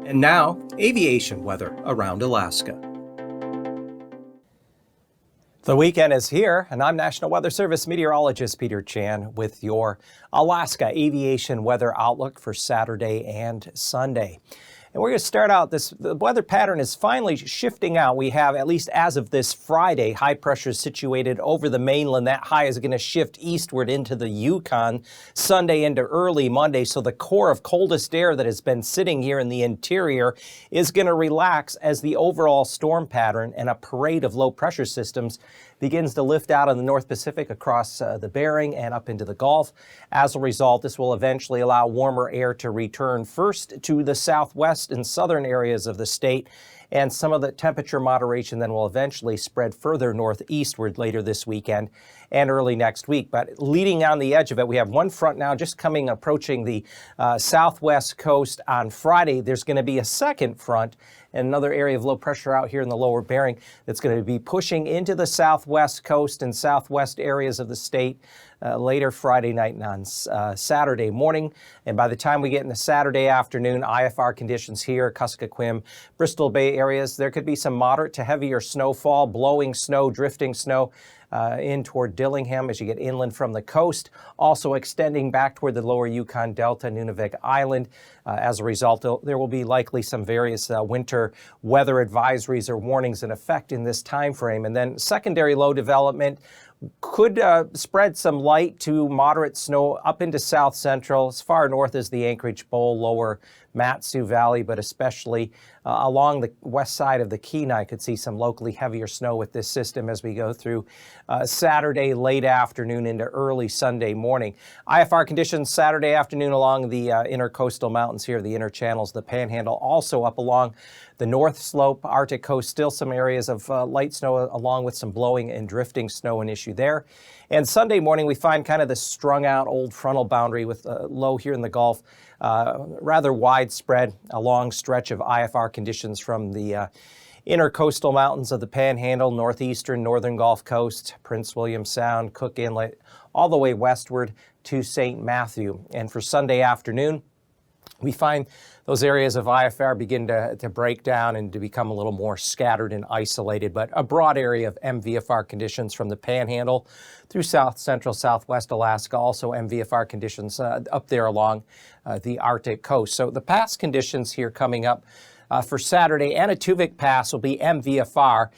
And now, aviation weather around Alaska. The weekend is here, and I'm National Weather Service meteorologist Peter Chan with your Alaska aviation weather outlook for Saturday and Sunday. And we're going to start out the weather pattern is finally shifting out. We have, at least as of this Friday, high pressure situated over the mainland. That high is going to shift eastward into the Yukon Sunday into early Monday. So the core of coldest air that has been sitting here in the interior is going to relax as the overall storm pattern and a parade of low pressure systems begins to lift out of the North Pacific across the Bering and up into the Gulf. As a result, this will eventually allow warmer air to return first to the southwest and southern areas of the state, and some of the temperature moderation then will eventually spread further northeastward later this weekend and early next week. But leading on the edge of it, we have one front now just approaching the southwest coast on Friday. There's going to be a second front and another area of low pressure out here in the lower Bering that's going to be pushing into the southwest coast and southwest areas of the state later Friday night and on Saturday morning. And by the time we get into Saturday afternoon, IFR conditions here, Kuskokwim, Bristol Bay areas, there could be some moderate to heavier snowfall, blowing snow, drifting snow in toward Dillingham as you get inland from the coast, also extending back toward the lower Yukon Delta, Nunavik Island. As a result, there will be likely some various winter weather advisories or warnings in effect in this time frame. And then secondary low development could spread some light to moderate snow up into south central, as far north as the Anchorage Bowl, lower Matsu Valley, but especially along the west side of the Kenai could see some locally heavier snow with this system as we go through Saturday late afternoon into early Sunday morning. IFR conditions Saturday afternoon along the intercoastal mountains here, the inner channels, the Panhandle, also up along the north slope, Arctic coast, still some areas of light snow along with some blowing and drifting snow an issue there. And Sunday morning, we find kind of the strung out old frontal boundary with low here in the Gulf, rather widespread, a long stretch of IFR conditions from the intercoastal mountains of the Panhandle, northeastern, northern Gulf Coast, Prince William Sound, Cook Inlet, all the way westward to St. Matthew. And for Sunday afternoon, we find those areas of IFR begin to break down and to become a little more scattered and isolated, but a broad area of MVFR conditions from the Panhandle through south central, southwest Alaska, also MVFR conditions up there along the Arctic coast. So the pass conditions here coming up for Saturday, Anaktuvik Pass will be MVFR.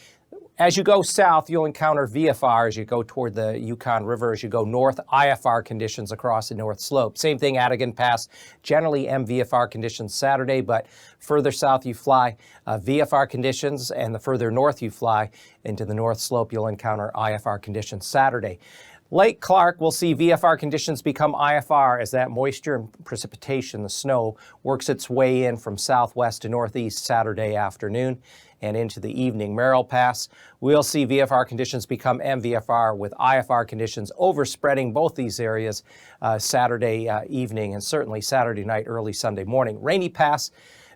As you go south, you'll encounter VFR as you go toward the Yukon River. As you go north, IFR conditions across the north slope. Same thing, Adigan Pass, generally MVFR conditions Saturday, but further south you fly, VFR conditions, and the further north you fly into the north slope, you'll encounter IFR conditions Saturday. Lake Clark will see VFR conditions become IFR as that moisture and precipitation, the snow, works its way in from southwest to northeast Saturday afternoon and into the evening. Merrill Pass, we'll see VFR conditions become MVFR with IFR conditions overspreading both these areas Saturday evening and certainly Saturday night, early Sunday morning. Rainy Pass,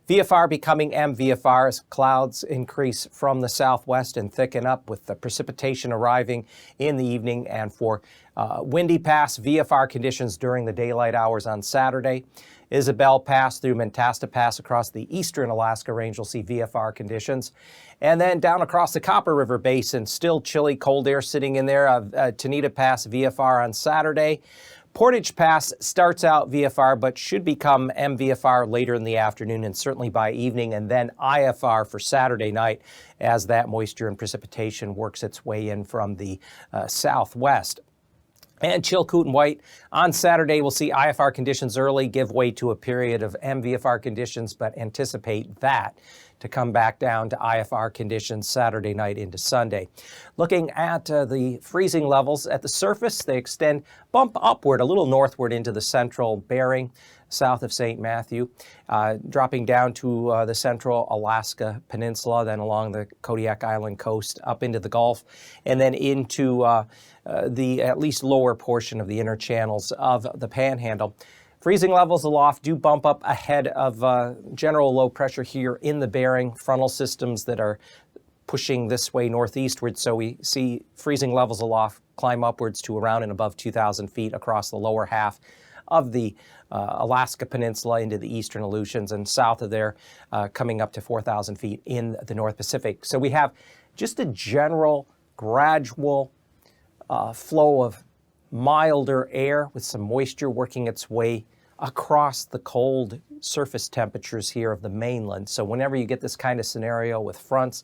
VFR becoming MVFR as clouds increase from the southwest and thicken up with the precipitation arriving in the evening. And for Windy Pass, VFR conditions during the daylight hours on Saturday. Isabel Pass through Mentasta Pass across the eastern Alaska range will see VFR conditions. And then down across the Copper River Basin, still chilly, cold air sitting in there. Tanita Pass, VFR on Saturday. Portage Pass starts out VFR, but should become MVFR later in the afternoon and certainly by evening, and then IFR for Saturday night as that moisture and precipitation works its way in from the southwest. And Chilkoot and White on Saturday, we'll see IFR conditions early, give way to a period of MVFR conditions, but anticipate that to come back down to IFR conditions Saturday night into Sunday. Looking at the freezing levels at the surface, they bump upward a little northward into the central Bering, south of St. Matthew, dropping down to the central Alaska Peninsula, then along the Kodiak Island coast, up into the Gulf, and then into the at least lower portion of the inner channels of the Panhandle. Freezing levels aloft do bump up ahead of general low pressure here in the Bering, frontal systems that are pushing this way northeastward. So we see freezing levels aloft climb upwards to around and above 2,000 feet across the lower half of the Alaska Peninsula into the eastern Aleutians, and south of there coming up to 4,000 feet in the North Pacific. So we have just a general gradual flow of milder air with some moisture working its way across the cold surface temperatures here of the mainland. So whenever you get this kind of scenario with fronts,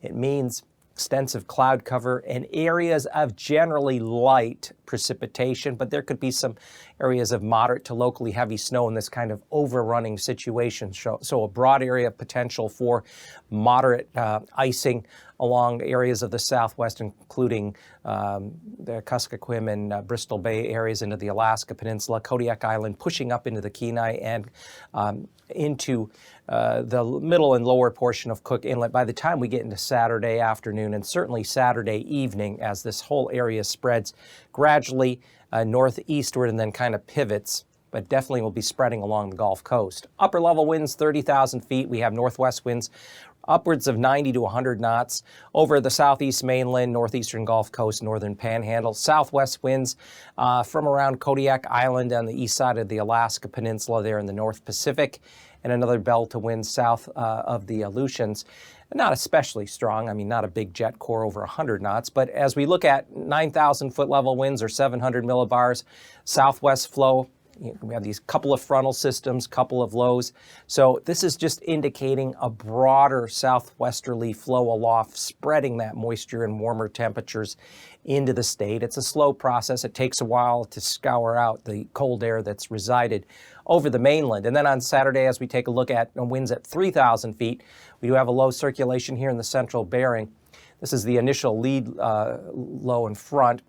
it means extensive cloud cover and areas of generally light precipitation, but there could be some areas of moderate to locally heavy snow in this kind of overrunning situation. So a broad area of potential for moderate icing along areas of the southwest, including the Kuskokwim and Bristol Bay areas into the Alaska Peninsula, Kodiak Island, pushing up into the Kenai and into the middle and lower portion of Cook Inlet by the time we get into Saturday afternoon and certainly Saturday evening as this whole area spreads gradually northeastward and then kind of pivots, but definitely will be spreading along the Gulf Coast. Upper level winds 30,000 feet. We have northwest winds upwards of 90 to 100 knots over the southeast mainland, northeastern Gulf Coast, northern Panhandle. Southwest winds from around Kodiak Island on the east side of the Alaska Peninsula there in the North Pacific, and another belt of winds south of the Aleutians. Not especially strong, I mean, not a big jet core over 100 knots, but as we look at 9,000 foot level winds or 700 millibars, southwest flow, we have these couple of frontal systems, couple of lows. So this is just indicating a broader southwesterly flow aloft, spreading that moisture and warmer temperatures into the state. It's a slow process. It takes a while to scour out the cold air that's resided over the mainland. And then on Saturday, as we take a look at winds at 3,000 feet, we do have a low circulation here in the central Bering. This is the initial lead low in front,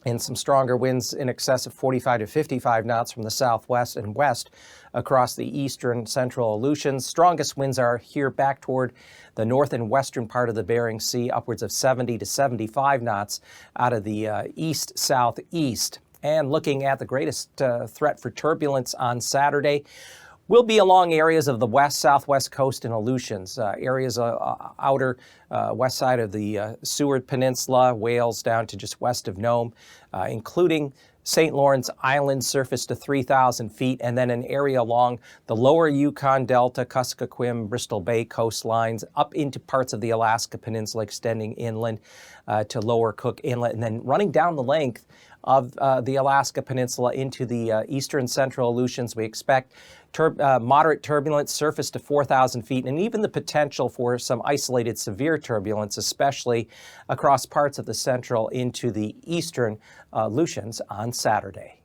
and some stronger winds in excess of 45 to 55 knots from the southwest and west across the eastern central Aleutians. Strongest winds are here back toward the north and western part of the Bering Sea, upwards of 70 to 75 knots out of the east-southeast. And looking at the greatest threat for turbulence on Saturday, will be along areas of the west-southwest coast and Aleutians, areas outer west side of the Seward Peninsula, Wales down to just west of Nome, including St. Lawrence Island surface to 3,000 feet, and then an area along the lower Yukon Delta, Kuskokwim, Bristol Bay coastlines, up into parts of the Alaska Peninsula, extending inland to lower Cook Inlet, and then running down the length of the Alaska Peninsula into the eastern central Aleutians. We expect moderate turbulence, surface to 4,000 feet, and even the potential for some isolated severe turbulence, especially across parts of the central into the eastern Aleutians on Saturday.